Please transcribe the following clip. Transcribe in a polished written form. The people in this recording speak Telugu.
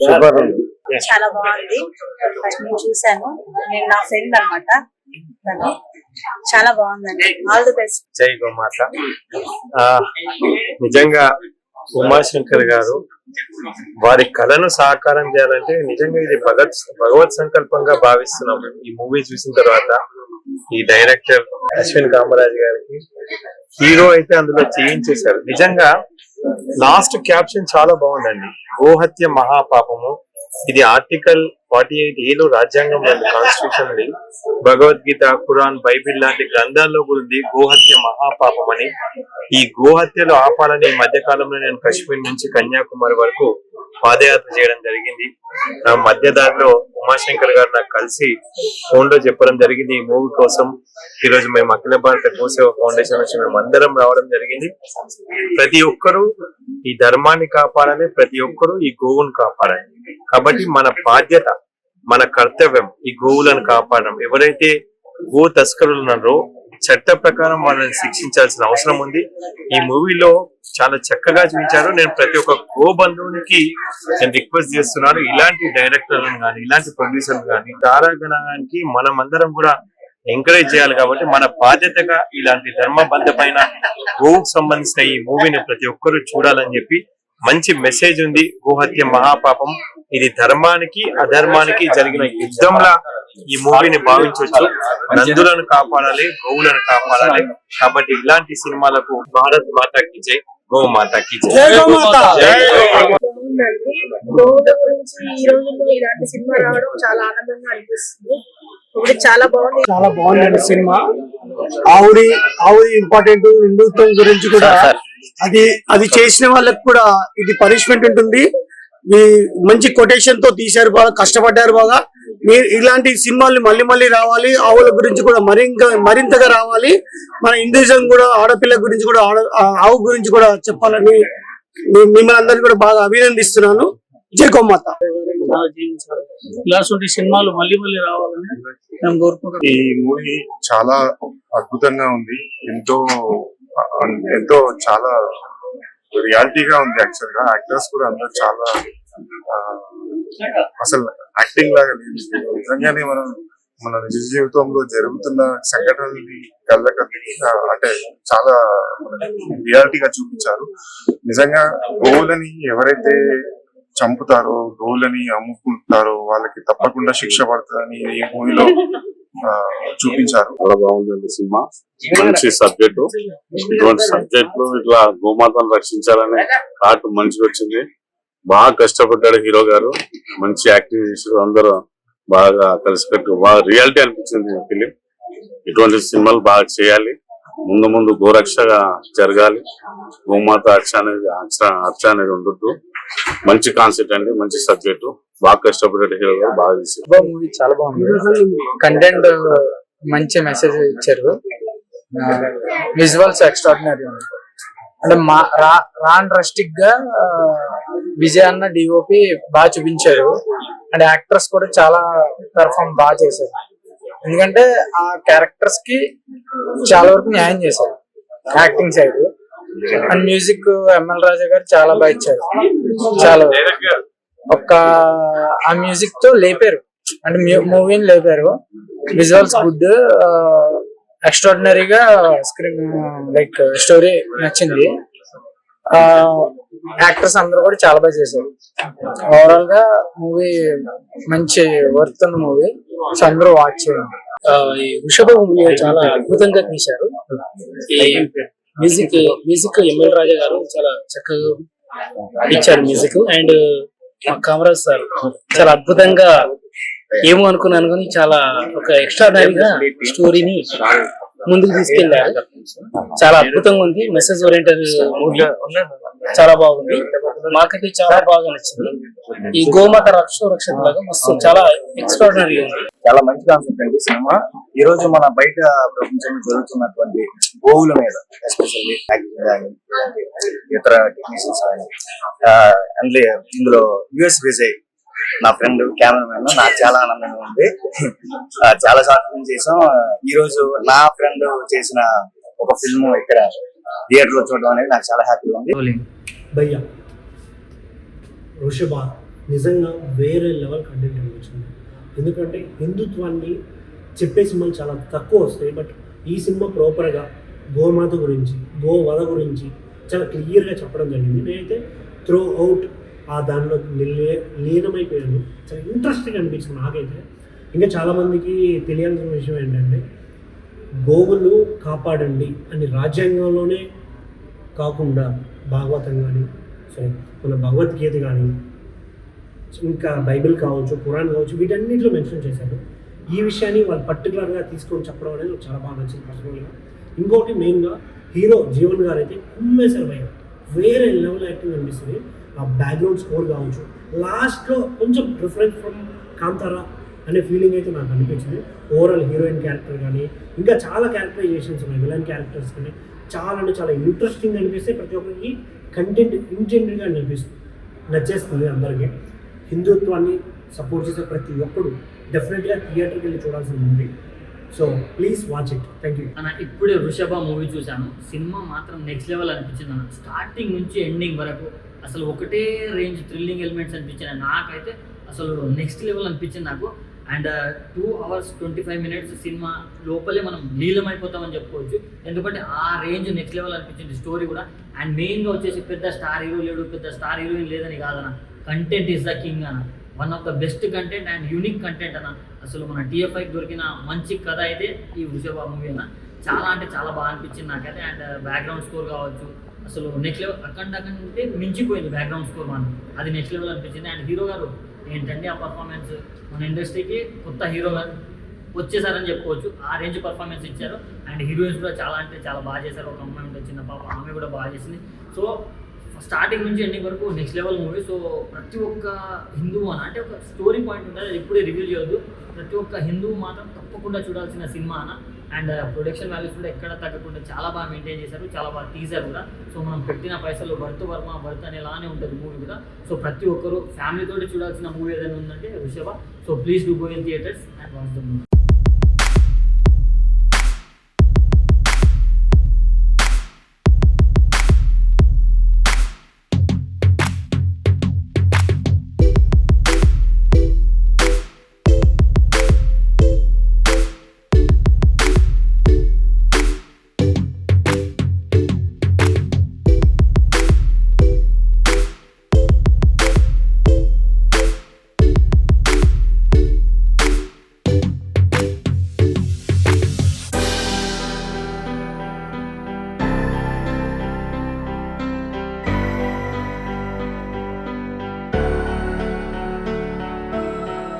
సూపర్ ఉంది. చాలా బాగుంది. ఫస్ట్ నేను చూసాను, నేను నా ఫ్రెండ్ అన్నమాట. తను చాలా బాగుందండి. All the best. జై గోమాత. నిజంగా ఉమాశంకర్ గారు వారి కళను సాకారం చేయాలంటే నిజంగా ఇది భగవత్ సంకల్పంగా భావిస్తున్నాము. ఈ మూవీ చూసిన తర్వాత ఈ డైరెక్టర్ అశ్విన్ కామరాజ్ గారికి హీరో అయితే అందులో చేయించేశారు. నిజంగా లాస్ట్ క్యాప్షన్ చాలా బాగుందండి. గోహత్య మహాపాపము. ఇది ఆర్టికల్ 48A రాజ్యాంగం కాన్స్టిట్యూషన్ ఉంది. భగవద్గీత, ఖురాన్, బైబిల్ లాంటి గ్రంథాల్లో కూడా ఉంది గోహత్య మహాపాపం అని. ఈ గోహత్యలు ఆపాలని ఈ మధ్య కాలంలో నేను కాశ్మీర్ నుంచి కన్యాకుమారి వరకు పాదయాత్ర చేయడం జరిగింది. నా మధ్య దారిలో ఉమాశంకర్ గారు నాకు కలిసి ఫోన్ లో చెప్పడం జరిగింది. ఈ మూవీ కోసం ఈరోజు మేము అఖిల భారత గోసేవ ఫౌండేషన్ నుంచి మేము అందరం రావడం జరిగింది. ప్రతి ఒక్కరూ ఈ ధర్మాన్ని కాపాడాలి, ప్రతి ఒక్కరూ ఈ గోవును కాపాడాలి. కాబట్టి మన బాధ్యత, మన కర్తవ్యం ఈ గోవులను కాపాడడం. ఎవరైతే గో తస్కరులు ఉన్నారో చట్ట ప్రకారం వాళ్ళని శిక్షించాల్సిన అవసరం ఉంది. ఈ మూవీలో చాలా చక్కగా చూపించారు. నేను ప్రతి ఒక్క గో బంధువునికి నేను రిక్వెస్ట్ చేస్తున్నాను, ఇలాంటి డైరెక్టర్లను కానీ ఇలాంటి ప్రొడ్యూసర్లు కానీ తారాగణానికి మనం అందరం కూడా ఎంకరేజ్ చేయాలి. కాబట్టి మన బాధ్యతగా ఇలాంటి ధర్మబద్ధమైన గోవుకు సంబంధించిన ఈ మూవీని ప్రతి ఒక్కరూ చూడాలని చెప్పి మంచి మెసేజ్ ఉంది. గోహత్య మహాపాపం. ఇది ధర్మానికి అధర్మానికి జరిగిన యుద్ధంలా ఈ మూవీని భావించవచ్చు. నందులను కాపాడాలి, గోవులను కాపాడాలి. కాబట్టి ఇలాంటి సినిమాలకు భారత్ మాతాకి జై, గో మాతాకి జై. గోవుల గురించి ఈ రోజుల్లో ఇలాంటి సినిమా రావడం చాలా ఆనందంగా అనిపిస్తుంది. ఒకటి చాలా బాగుందండి సినిమా. ఆవురి ఇంపార్టెంట్. హిందుత్వం గురించి కూడా అది చేసిన వాళ్ళకి కూడా ఇది పనిష్మెంట్ ఉంటుంది. మంచి కొటేషన్ తో తీశారు, బాగా కష్టపడ్డారు. బాగా మీరు ఇలాంటి సినిమాలు మళ్ళీ రావాలి. ఆవుల గురించి కూడా మరింతగా రావాలి. మన హిందూయిజం కూడా ఆడపిల్ల గురించి కూడా ఆవు గురించి కూడా చెప్పాలని మిమ్మల్ని అందరినీ కూడా బాగా అభినందిస్తున్నాను. జై గోమాత. ఇలాంటి సినిమాలు మళ్ళీ రావాలని మేము కోరుకుంటున్నాం. ఈ మూవీ చాలా అద్భుతంగా ఉంది. ఎంతో చాలా రియాలిటీగా ఉంది. యాక్చువల్ గా యాక్టర్స్ కూడా అందరూ చాలా అసలు యాక్టింగ్ లాగా లేదు. నిజంగానే మన నిజ జీవితంలో జరుగుతున్న సంఘటనల్ని అంటే చాలా రియాలిటీగా చూపించారు. నిజంగా గోవులని ఎవరైతే చంపుతారో, గోవులని అమ్ముకుంటారో వాళ్ళకి తప్పకుండా శిక్ష పడుతుందని ఈ మూవీలో చూపించారు. చాలా బాగుందండి సినిమా. మంచి సబ్జెక్టు. ఇటువంటి సబ్జెక్ట్ లో ఇట్లా గోమాతను రక్షించాలనే థాట్ మంచిగా వచ్చింది. బాగా కష్టపడ్డాడు హీరో గారు. మంచి యాక్టింగ్ చేశారు. అందరూ బాగా కలిసికట్టు బాగా రియాలిటీ అనిపించింది ఫిలిం. ఇటువంటి సినిమాలు బాగా చేయాలి. ముందు గోరక్షగా జరగాలి. గోమాత హత్య అనేది ఉండొద్దు. మంచి కాన్సెప్ట్ అండి, మంచి సబ్జెక్టు. బాగా కష్టపడ్డాడు హీరో గారు. బాగా చేశారు. మూవీ చాలా బాగుంది. కంటెంట్ మంచి మెసేజ్ ఇచ్చారు. విజువల్స్ ఎక్స్ట్రాడినరీ ఉంది. అంటే రాన్ రస్టిక్ గా విజయ్ అన్న డిఓపి బాగా చూపించారు. అండ్ యాక్టర్స్ కూడా చాలా పెర్ఫార్మ్ బాగా చేశారు. ఎందుకంటే ఆ క్యారెక్టర్స్ కి చాలా వరకు న్యాయం చేశారు acting side. And music Ilaiyaraaja గారు చాలా బాగా ఇచ్చారు. చాలా ఆ మ్యూజిక్ తో లేపారు, అంటే మూవీని లేపారు. విజువల్స్ గుడ్, ఎక్స్ట్రాడినరీగా స్క్రీన్ లైక్ స్టోరీ నచ్చింది. యాక్టర్స్ అందరూ కూడా చాలా బాగా చేశారు. ఓవరాల్ గా మూవీ మంచి వర్త్ ఉన్న మూవీ. సో అందరూ వాచ్ చేయండి. ఈ వృషభ మూవీ చాలా అద్భుతంగా తీశారు. ఈ మ్యూజిక్ ఎంఎల్ రాజా గారు చాలా చక్కగా ఇచ్చారు మ్యూజిక్. అండ్ కామరాజ్ సార్ చాలా అద్భుతంగా ఏమో అనుకున్నాను కానీ చాలా ఒక ఎక్స్ట్రాడనరీగా స్టోరీని ముందుకు తీసుకెళ్లారు. చాలా అద్భుతంగా ఉంది. మెసేజ్ ఓరియంటెడ్ మూవీ చాలా బాగుంది. మాకైతే చాలా బాగా నచ్చింది. ఈ గోమాత రక్షణ లాగా మస్తు చాలా ఎక్స్ట్రాడినరీ ఉంది. చాలా మంచి కాన్సెప్ట్ అండి సినిమా. ఈ రోజు మన బయట ప్రపంచంలో జరుగుతున్నటువంటి గోవుల మీద ఎస్పెషల్లీ యాక్టింగ్ కానీ ఇతర టెక్నీషియన్స్ కానీ అందులో ఇందులో యుఎస్ విజయ్ నా ఫ్రెండ్ కెమెరామెన్, నాకు చాలా ఆనందంగా ఉంది. చాలా షార్ట్ ఫిల్మ్ చేసాం. ఈ రోజు నా ఫ్రెండ్ చేసిన ఒక ఫిల్మ్ ఇక్కడ థియేటర్ లో చూడడం అనేది నాకు చాలా హ్యాపీగా ఉంది. భయ్యా వృషభ నిజంగా వేరే లెవెల్ కంటెంట్ అనిపించింది. ఎందుకంటే హిందుత్వాన్ని చెప్పే సినిమాలు చాలా తక్కువ వస్తాయి, బట్ ఈ సినిమా ప్రాపర్గా గోమాత గురించి, గోవధ గురించి చాలా క్లియర్గా చెప్పడం జరిగింది. నేనైతే త్రూ అవుట్ ఆ దానిలో లీనమైపోయాను. చాలా ఇంట్రెస్టింగ్ అనిపించింది నాకైతే. ఇంకా చాలామందికి తెలియాల్సిన విషయం ఏంటంటే, గోవులు కాపాడండి అని రాజ్యాంగంలోనే కాకుండా భాగవతం కానీ, సరే మన భగవద్గీత కానీ, ఇంకా బైబిల్ కావచ్చు, ఖురాన్ కావచ్చు, వీటన్నిటిలో మెన్షన్ చేశారు. ఈ విషయాన్ని వాళ్ళు పర్టికులర్గా తీసుకొని చెప్పడం అనేది నాకు చాలా బాగా నచ్చింది పర్సనల్గా. ఇంకోటి మెయిన్గా హీరో జీవన్ గారు అయితే కుమ్మేశారు భయ, వేరే లెవెల్ యాక్టింగ్ అనిపిస్తుంది. ఆ బ్యాక్గ్రౌండ్ స్కోర్ కావచ్చు, లాస్ట్లో కొంచెం డిఫరెంట్ ఫ్రమ్ కాంతారా అనే ఫీలింగ్ అయితే నాకు అనిపించింది. ఓవరాల్ హీరోయిన్ క్యారెక్టర్ కానీ, ఇంకా చాలా క్యారెక్టరైజేషన్స్ ఉన్నాయి, విలన్ క్యారెక్టర్స్ కానీ చాలా అంటే చాలా ఇంట్రెస్టింగ్ అనిపిస్తే ప్రతి ఒక్కరికి కంటెంట్ ఇంటెండెడ్గా నచ్చేస్తుంది అందరికీ. హిందుత్వాన్ని సపోర్ట్ చేసే ప్రతి ఒక్కడు డెఫినెట్గా థియేటర్కి వెళ్ళి చూడాల్సిన movie. So please watch it. Thank you. అన్న ఇప్పుడే వృషభ మూవీ చూశాను. సినిమా మాత్రం నెక్స్ట్ లెవెల్ అనిపించింది అన్న. స్టార్టింగ్ నుంచి ఎండింగ్ వరకు అసలు ఒకటే రేంజ్ థ్రిల్లింగ్ ఎలిమెంట్స్ అనిపించినాయి. నాకైతే అసలు నెక్స్ట్ లెవెల్ అనిపించింది నాకు. అండ్ 2 hours 25 minutes సినిమా లోపలే మనం లీలమైపోతామని చెప్పుకోవచ్చు. ఎందుకంటే ఆ రేంజ్ నెక్స్ట్ లెవెల్ అనిపించింది స్టోరీ కూడా. అండ్ మెయిన్గా వచ్చేసి పెద్ద స్టార్ హీరో లేడు, పెద్ద స్టార్ హీరోయిన్ లేదని కాదన్న, కంటెంట్ ఈజ్ ద కింగ్ అన్న. One of the best content and unique content అన్న. అసలు మన టీఎఫ్ఐకి దొరికిన మంచి కథ అయితే ఈ వృషభ మూవీ అన్న. చాలా అంటే చాలా బాగా అనిపించింది నాకైతే. అండ్ బ్యాక్గ్రౌండ్ స్కోర్ కావచ్చు, అసలు నెక్స్ట్ లెవెల్ అక్కడ కంటే మించిపోయింది బ్యాక్గ్రౌండ్ స్కోర్ మనం. అది నెక్స్ట్ లెవెల్ అనిపించింది. అండ్ హీరో గారు ఏంటంటే ఆ పర్ఫార్మెన్స్ మన ఇండస్ట్రీకి కొత్త హీరో గారు వచ్చేసారని చెప్పుకోవచ్చు. ఆ రేంజ్ పర్ఫార్మెన్స్ ఇచ్చారు. అండ్ హీరోయిన్స్ కూడా చాలా అంటే చాలా బాగా చేశారు. ఒక అమ్మాయి ఉంటుంది చిన్న పాప, ఆమె కూడా బాగా చేసింది. సో స్టార్టింగ్ నుంచి ఎండింగ్ వరకు నెక్స్ట్ లెవెల్ మూవీ. సో ప్రతి ఒక్క హిందువు అంటే ఒక స్టోరీ పాయింట్ ఉంటుంది, అది ఎప్పుడే రివీల్ చేయొద్దు. ప్రతి ఒక్క హిందువు మాత్రం తప్పకుండా చూడాల్సిన సినిమా అన్న. అండ్ ప్రొడక్షన్ వాల్యూస్ కూడా ఎక్కడ తగ్గకుండా చాలా బాగా మెయింటైన్ చేశారు, చాలా బాగా తీశారు కూడా. సో మనం పెట్టిన పైసలు వర్త్ అనేలానే ఉంటుంది మూవీ కూడా. సో ప్రతి ఒక్కరు ఫ్యామిలీతో చూడాల్సిన మూవీ ఏదైనా ఉందంటే వృషభ. So please do go in theatres and watch the movie.